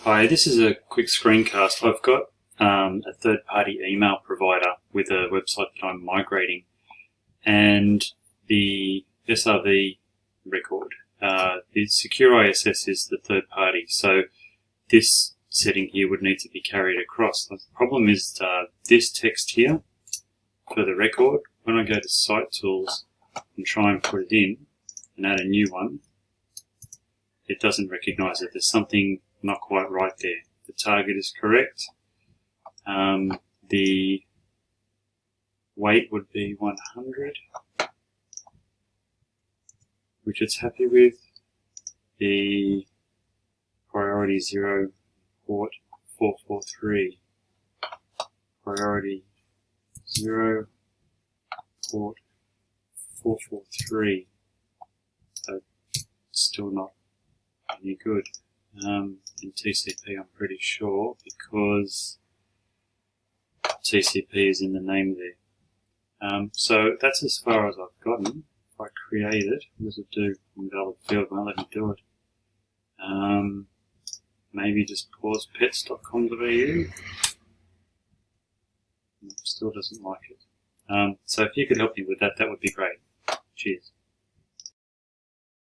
Hi, this is a quick screencast. I've got a third-party email provider with a website that I'm migrating, and the SRV record, the Secure ISS is the third party, so this setting here would need to be carried across. The problem is this text here for the record. When I go to Site Tools and try and put it in and add a new one, it doesn't recognize it. There's something not quite right there. The target is correct. The weight would be 100, which it's happy with. The priority 0, port 443. Priority 0, port 443. So still not any good. In TCP I'm pretty sure, because TCP is in the name there. So that's as far as I've gotten. If I create it, what does it do? Invalid field, won't let me do it. Maybe just pause pets.com.au. Still doesn't like it. So if you could help me with that, that would be great. Cheers.